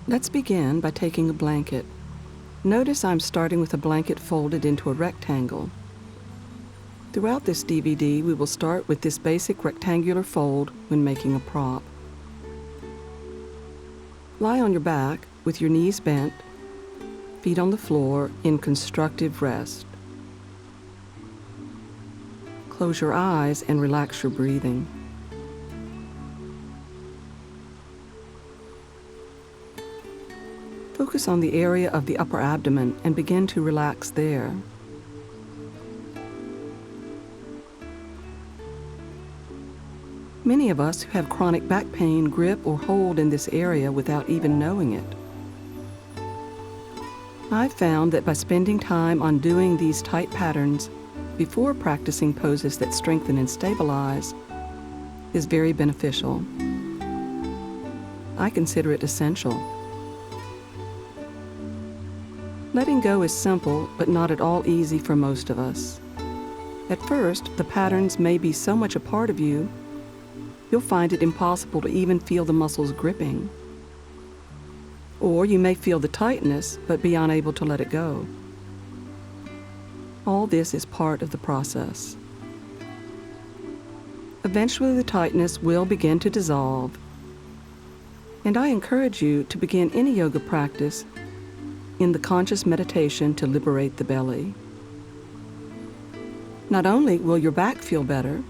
Let's begin by taking a blanket. Notice I'm starting with a blanket folded into a rectangle. Throughout this DVD, we will start with this basic rectangular fold when making a prop. Lie on your back with your knees bent, feet on the floor in constructive rest. Close your eyes and relax your breathing. Focus on the area of the upper abdomen and begin to relax there. Many of us who have chronic back pain grip or hold in this area without even knowing it. I've found that by spending time on doing these tight patterns before practicing poses that strengthen and stabilize is very beneficial. I consider it essential. Letting go is simple, but not at all easy for most of us. At first, the patterns may be so much a part of you, you'll find it impossible to even feel the muscles gripping. Or you may feel the tightness, but be unable to let it go. All this is part of the process. Eventually, the tightness will begin to dissolve, and I encourage you to begin any yoga practice in the conscious meditation to liberate the belly. Not only will your back feel better,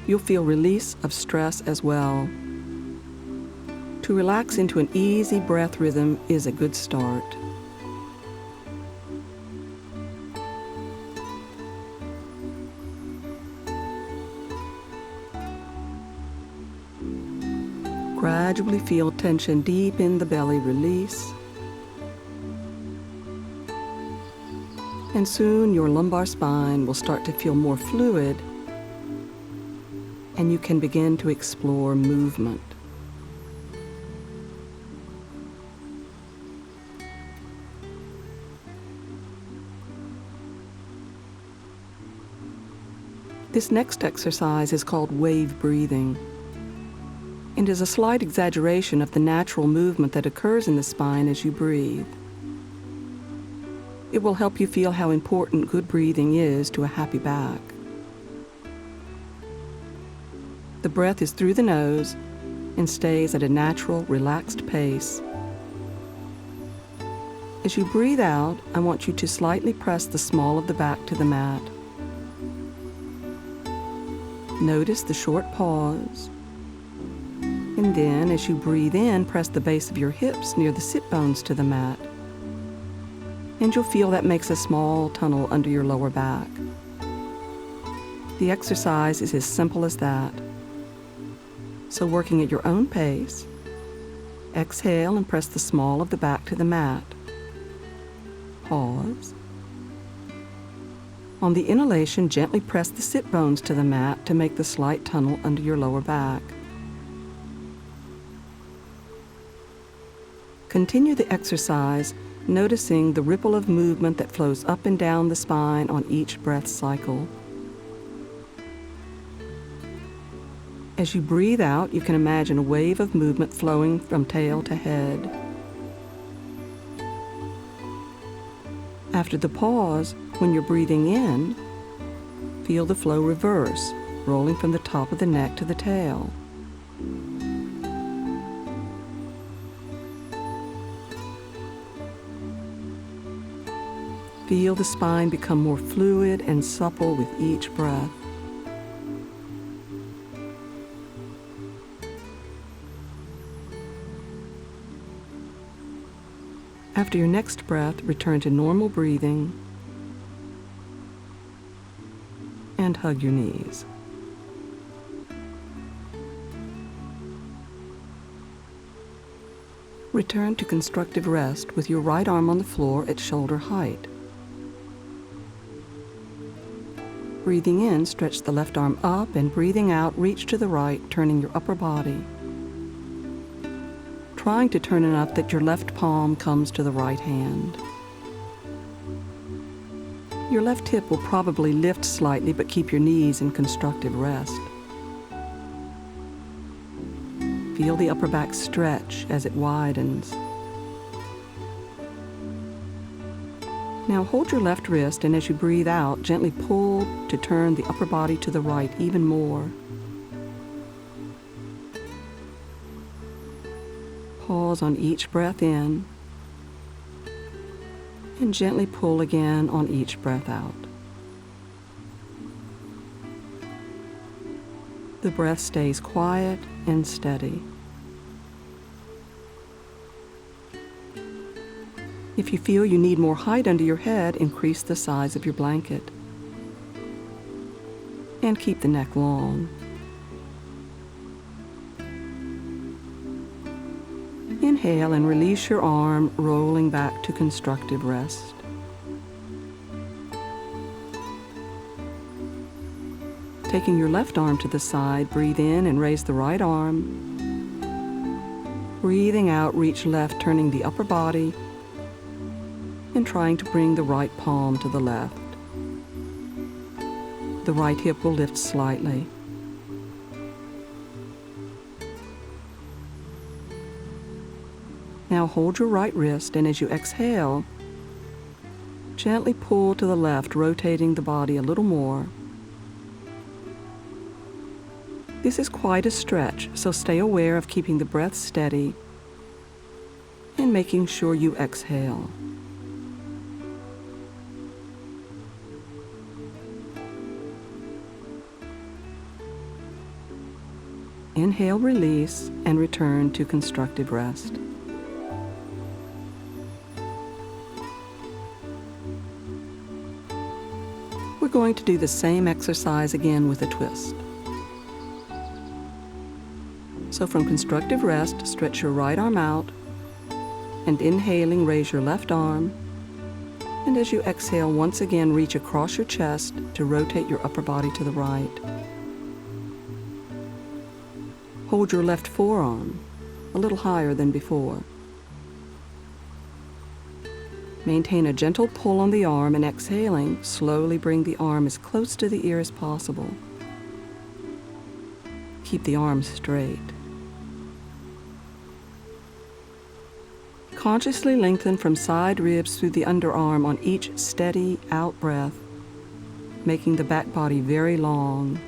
you'll feel release of stress as well. To relax into an easy breath rhythm is a good start. Gradually feel tension deep in the belly release. And soon your lumbar spine will start to feel more fluid, and you can begin to explore movement. This next exercise is called wave breathing, and is a slight exaggeration of the natural movement that occurs in the spine as you breathe. It will help you feel how important good breathing is to a happy back. The breath is through the nose and stays at a natural, relaxed pace. As you breathe out, I want you to slightly press the small of the back to the mat. Notice the short pause. And then, as you breathe in, press the base of your hips near the sit bones to the mat. And you'll feel that makes a small tunnel under your lower back. The exercise is as simple as that. So working at your own pace, exhale and press the small of the back to the mat. Pause. On the inhalation, gently press the sit bones to the mat to make the slight tunnel under your lower back. Continue the exercise, noticing the ripple of movement that flows up and down the spine on each breath cycle. As you breathe out, you can imagine a wave of movement flowing from tail to head. After the pause, when you're breathing in, feel the flow reverse, rolling from the top of the neck to the tail. Feel the spine become more fluid and supple with each breath. After your next breath, return to normal breathing and hug your knees. Return to constructive rest with your right arm on the floor at shoulder height. Breathing in, stretch the left arm up, and breathing out, reach to the right, turning your upper body. Trying to turn enough that your left palm comes to the right hand. Your left hip will probably lift slightly, but keep your knees in constructive rest. Feel the upper back stretch as it widens. Now hold your left wrist, and as you breathe out, gently pull to turn the upper body to the right even more. Pause on each breath in, and gently pull again on each breath out. The breath stays quiet and steady. If you feel you need more height under your head, increase the size of your blanket. And keep the neck long. Inhale and release your arm, rolling back to constructive rest. Taking your left arm to the side, breathe in and raise the right arm. Breathing out, reach left, turning the upper body and trying to bring the right palm to the left. The right hip will lift slightly. Now hold your right wrist, and as you exhale, gently pull to the left, rotating the body a little more. This is quite a stretch, so stay aware of keeping the breath steady and making sure you exhale. Inhale, release, and return to constructive rest. We're going to do the same exercise again with a twist. So from constructive rest, stretch your right arm out, and inhaling, raise your left arm, and as you exhale, once again reach across your chest to rotate your upper body to the right. Hold your left forearm a little higher than before. Maintain a gentle pull on the arm, and exhaling, slowly bring the arm as close to the ear as possible. Keep the arm straight. Consciously lengthen from side ribs through the underarm on each steady out breath, making the back body very long.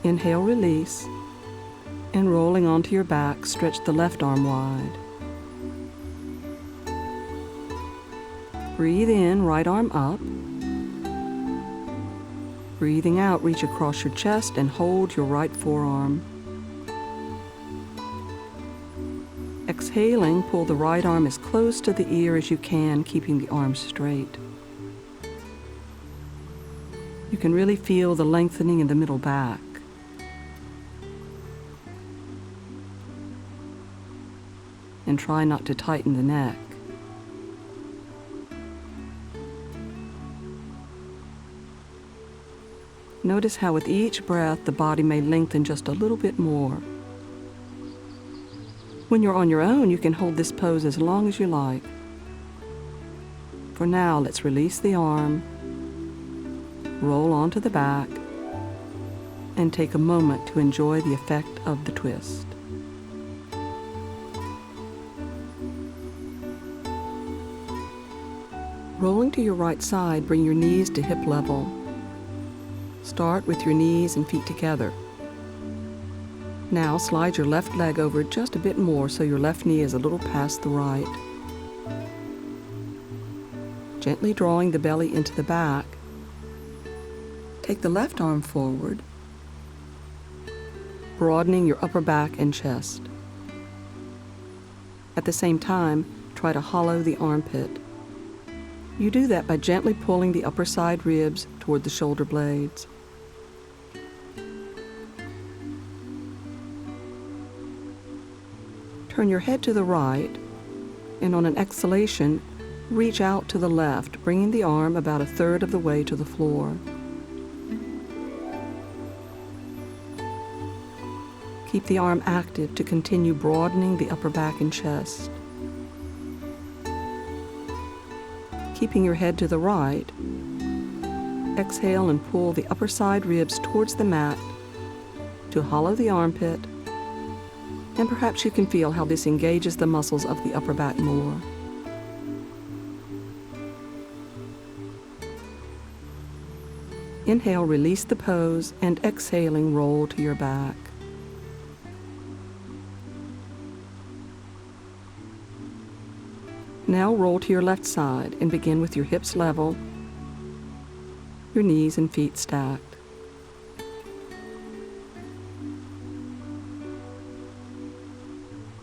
Inhale, release, and rolling onto your back, stretch the left arm wide. Breathe in, right arm up. Breathing out, reach across your chest and hold your right forearm. Exhaling, pull the right arm as close to the ear as you can, keeping the arm straight. You can really feel the lengthening in the middle back. And try not to tighten the neck. Notice how with each breath the body may lengthen just a little bit more. When you're on your own, you can hold this pose as long as you like. For now, let's release the arm, roll onto the back, and take a moment to enjoy the effect of the twist. Rolling to your right side, bring your knees to hip level. Start with your knees and feet together. Now slide your left leg over just a bit more so your left knee is a little past the right. Gently drawing the belly into the back, take the left arm forward, broadening your upper back and chest. At the same time, try to hollow the armpit. You do that by gently pulling the upper side ribs toward the shoulder blades. Turn your head to the right, and on an exhalation, reach out to the left, bringing the arm about a third of the way to the floor. Keep the arm active to continue broadening the upper back and chest. Keeping your head to the right, exhale and pull the upper side ribs towards the mat to hollow the armpit And perhaps you can feel how this engages the muscles of the upper back more. Inhale, release the pose, and exhaling, roll to your back. Now roll to your left side and begin with your hips level, your knees and feet stacked.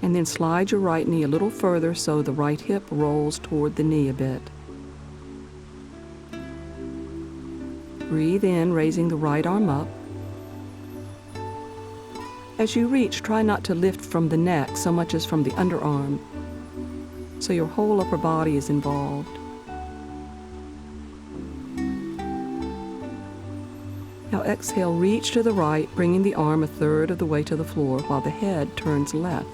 And then slide your right knee a little further so the right hip rolls toward the knee a bit. Breathe in, raising the right arm up. As you reach, try not to lift from the neck so much as from the underarm, so your whole upper body is involved. Now exhale, reach to the right, bringing the arm a third of the way to the floor while the head turns left.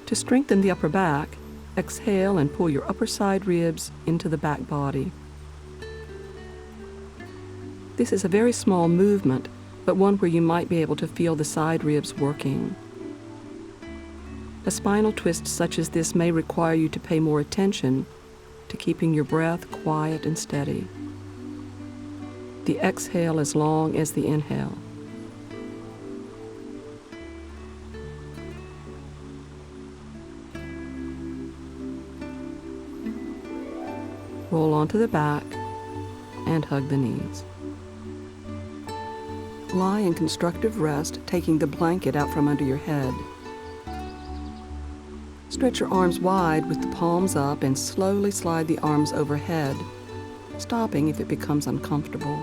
To strengthen the upper back, exhale and pull your upper side ribs into the back body. This is a very small movement, but one where you might be able to feel the side ribs working. A spinal twist such as this may require you to pay more attention to keeping your breath quiet and steady. The exhale as long as the inhale. Roll onto the back and hug the knees. Lie in constructive rest, taking the blanket out from under your head. Stretch your arms wide with the palms up and slowly slide the arms overhead, stopping if it becomes uncomfortable.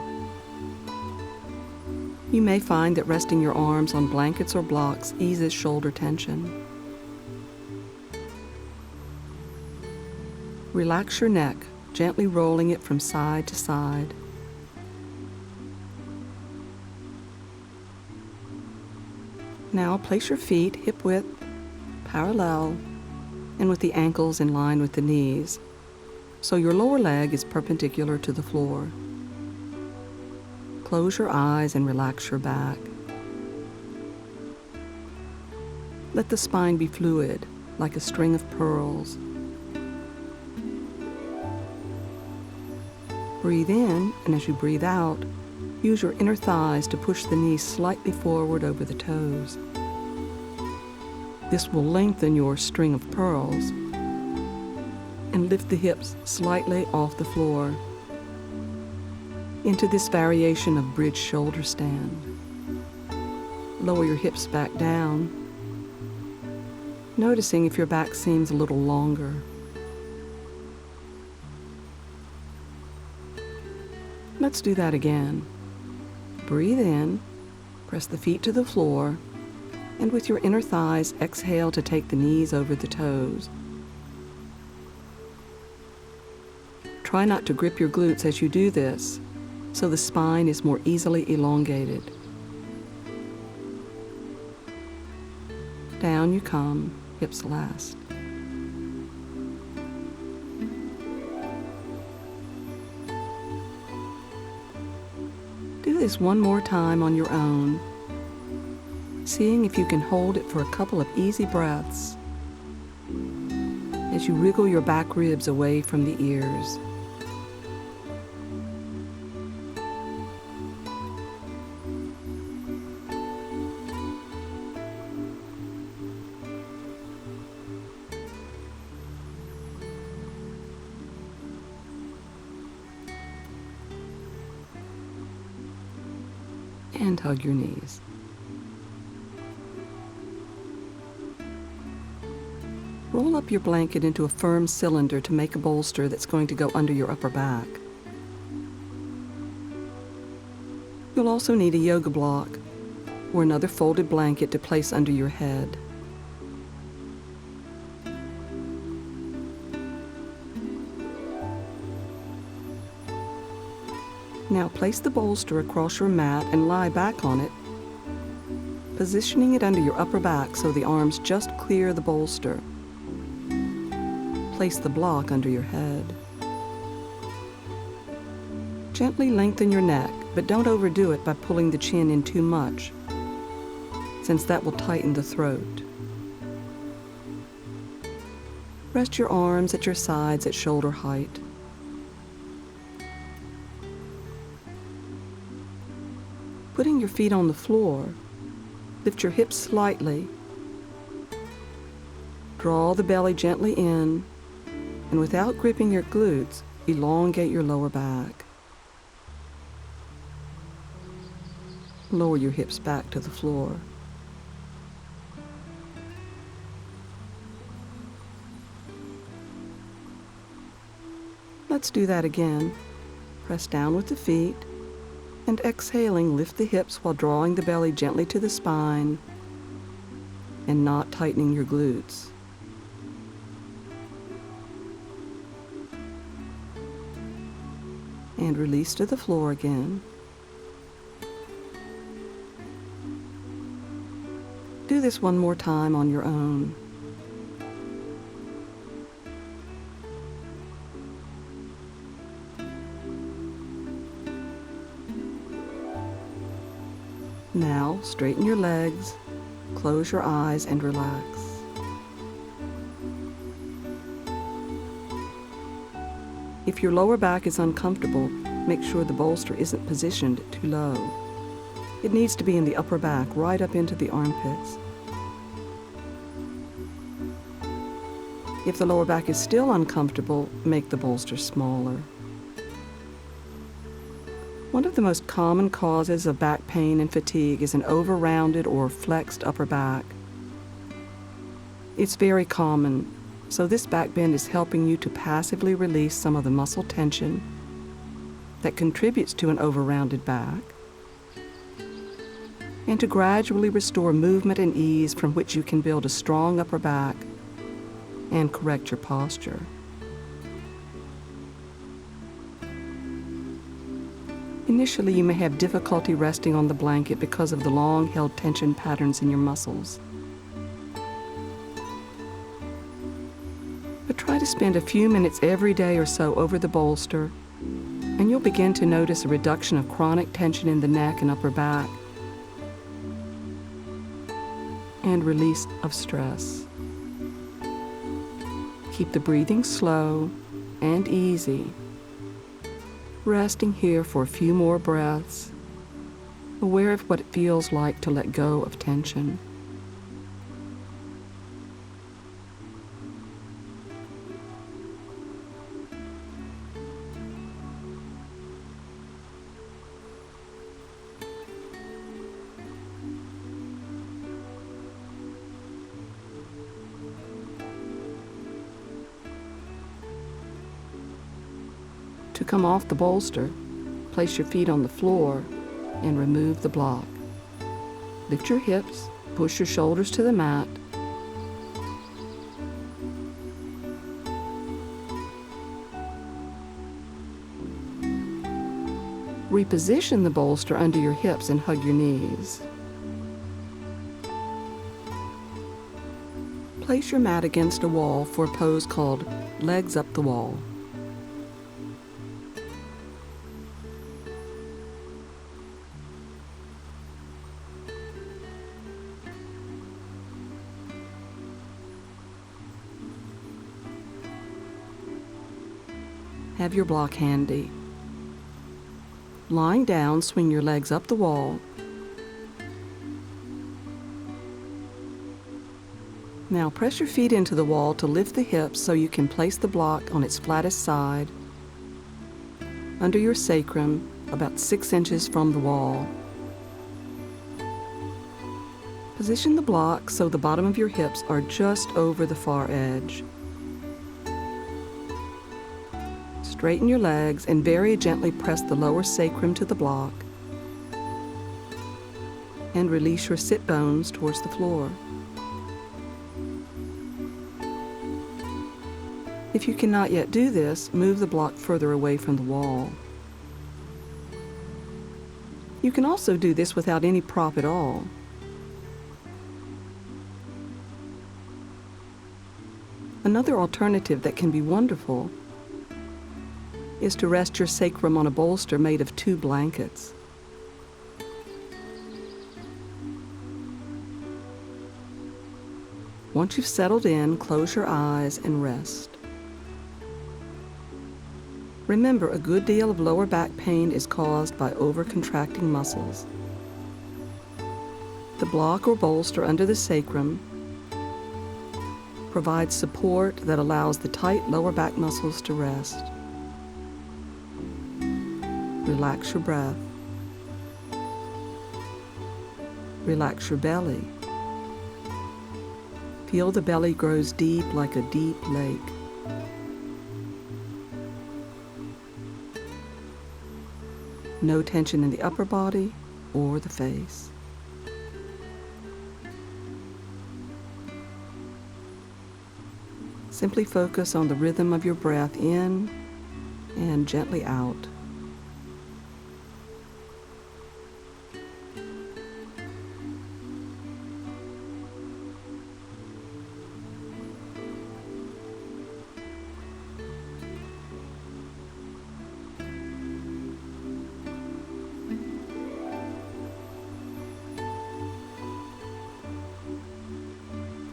You may find that resting your arms on blankets or blocks eases shoulder tension. Relax your neck, gently rolling it from side to side. Now place your feet hip width, parallel, and with the ankles in line with the knees, so your lower leg is perpendicular to the floor. Close your eyes and relax your back. Let the spine be fluid, like a string of pearls. Breathe in, and as you breathe out, use your inner thighs to push the knees slightly forward over the toes. This will lengthen your string of pearls and lift the hips slightly off the floor into this variation of bridge shoulder stand. Lower your hips back down, noticing if your back seems a little longer. Let's do that again. Breathe in, press the feet to the floor, and with your inner thighs, exhale to take the knees over the toes. Try not to grip your glutes as you do this, so the spine is more easily elongated. Down you come, hips last. Do this one more time on your own, seeing if you can hold it for a couple of easy breaths as you wriggle your back ribs away from the ears. And hug your knees. Roll up your blanket into a firm cylinder to make a bolster that's going to go under your upper back. You'll also need a yoga block or another folded blanket to place under your head. Now place the bolster across your mat and lie back on it, positioning it under your upper back so the arms just clear the bolster. Place the block under your head. Gently lengthen your neck, but don't overdo it by pulling the chin in too much, since that will tighten the throat. Rest your arms at your sides at shoulder height. Putting your feet on the floor, lift your hips slightly. Draw the belly gently in, and without gripping your glutes, elongate your lower back. Lower your hips back to the floor. Let's do that again. Press down with the feet, and exhaling, lift the hips while drawing the belly gently to the spine and not tightening your glutes. And release to the floor again. Do this one more time on your own. Now, straighten your legs, close your eyes, and relax. If your lower back is uncomfortable, make sure the bolster isn't positioned too low. It needs to be in the upper back, right up into the armpits. If the lower back is still uncomfortable, make the bolster smaller. One of the most common causes of back pain and fatigue is an over-rounded or flexed upper back. It's very common, so this back bend is helping you to passively release some of the muscle tension that contributes to an over-rounded back, and to gradually restore movement and ease from which you can build a strong upper back and correct your posture. Initially, you may have difficulty resting on the blanket because of the long-held tension patterns in your muscles. But try to spend a few minutes every day or so over the bolster, and you'll begin to notice a reduction of chronic tension in the neck and upper back, and release of stress. Keep the breathing slow and easy, resting here for a few more breaths, aware of what it feels like to let go of tension. To come off the bolster, place your feet on the floor and remove the block. Lift your hips, push your shoulders to the mat. Reposition the bolster under your hips and hug your knees. Place your mat against a wall for a pose called legs up the wall. Have your block handy. Lying down, swing your legs up the wall. Now press your feet into the wall to lift the hips so you can place the block on its flattest side, under your sacrum, about 6 inches from the wall. Position the block so the bottom of your hips are just over the far edge. Straighten your legs and very gently press the lower sacrum to the block, and release your sit bones towards the floor. If you cannot yet do this, move the block further away from the wall. You can also do this without any prop at all. Another alternative that can be wonderful is to rest your sacrum on a bolster made of 2 blankets. Once you've settled in, close your eyes and rest. Remember, a good deal of lower back pain is caused by over-contracting muscles. The block or bolster under the sacrum provides support that allows the tight lower back muscles to rest. Relax your breath. Relax your belly. Feel the belly grows deep like a deep lake. No tension in the upper body or the face. Simply focus on the rhythm of your breath in and gently out.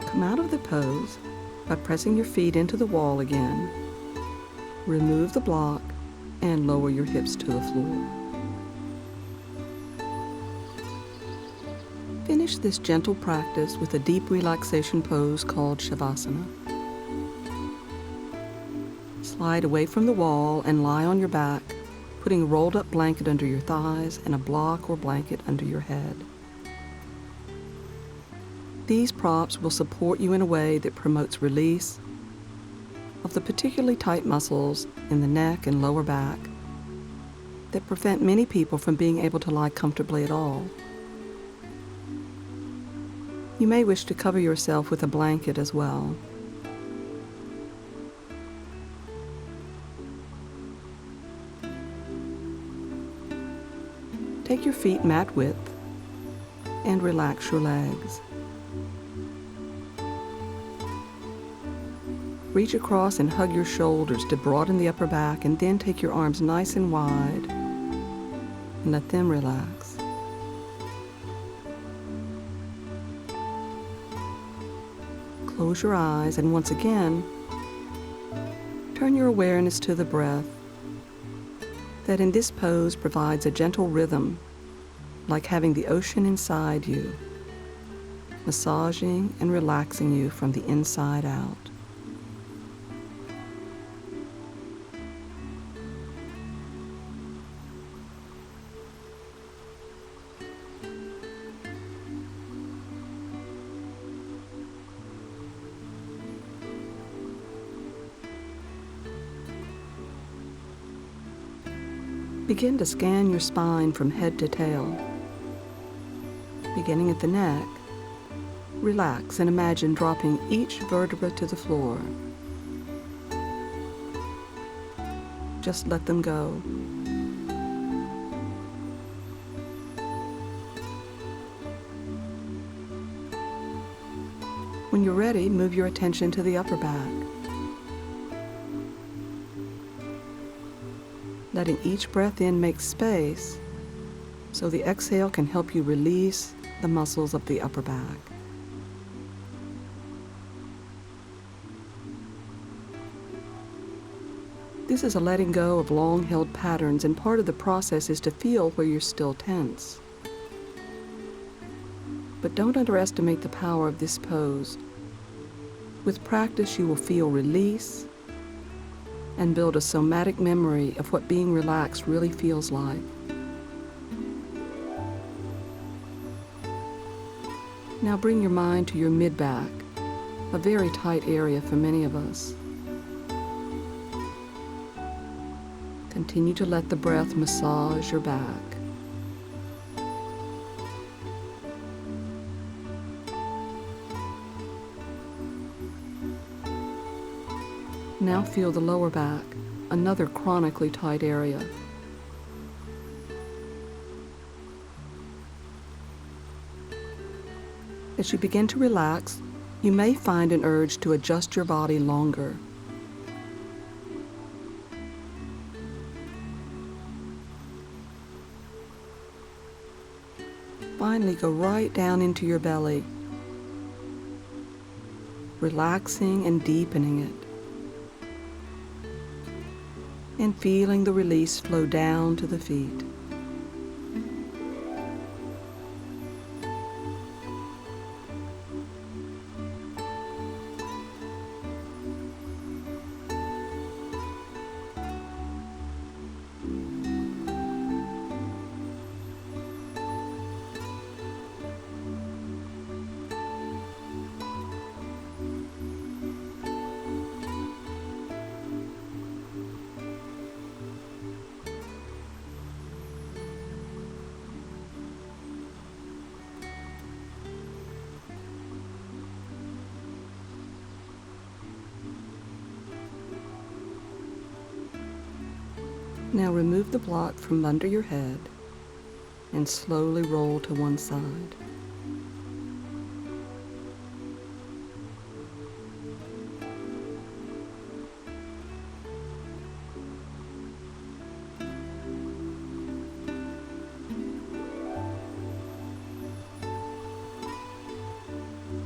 Come out of the pose by pressing your feet into the wall again. Remove the block and lower your hips to the floor. Finish this gentle practice with a deep relaxation pose called Shavasana. Slide away from the wall and lie on your back, putting a rolled up blanket under your thighs and a block or blanket under your head. These props will support you in a way that promotes release of the particularly tight muscles in the neck and lower back that prevent many people from being able to lie comfortably at all. You may wish to cover yourself with a blanket as well. Take your feet mat width and relax your legs. Reach across and hug your shoulders to broaden the upper back, and then take your arms nice and wide and let them relax. Close your eyes and once again, turn your awareness to the breath that in this pose provides a gentle rhythm, like having the ocean inside you, massaging and relaxing you from the inside out. Begin to scan your spine from head to tail. Beginning at the neck, relax and imagine dropping each vertebra to the floor. Just let them go. When you're ready, move your attention to the upper back. Letting each breath in make space so the exhale can help you release the muscles of the upper back. This is a letting go of long-held patterns, and part of the process is to feel where you're still tense. But don't underestimate the power of this pose. With practice, you will feel release and build a somatic memory of what being relaxed really feels like. Now bring your mind to your mid-back, a very tight area for many of us. Continue to let the breath massage your back. Now feel the lower back, another chronically tight area. As you begin to relax, you may find an urge to adjust your body longer. Finally, go right down into your belly. relaxing and deepening it, and feeling the release flow down to the feet. Now remove the block from under your head and slowly roll to one side.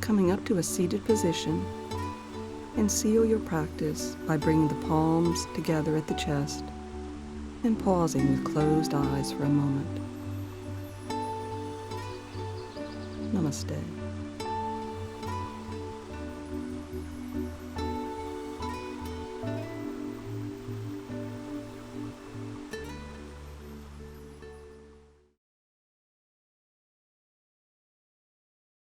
Coming up to a seated position, and seal your practice by bringing the palms together at the chest and pausing with closed eyes for a moment. Namaste.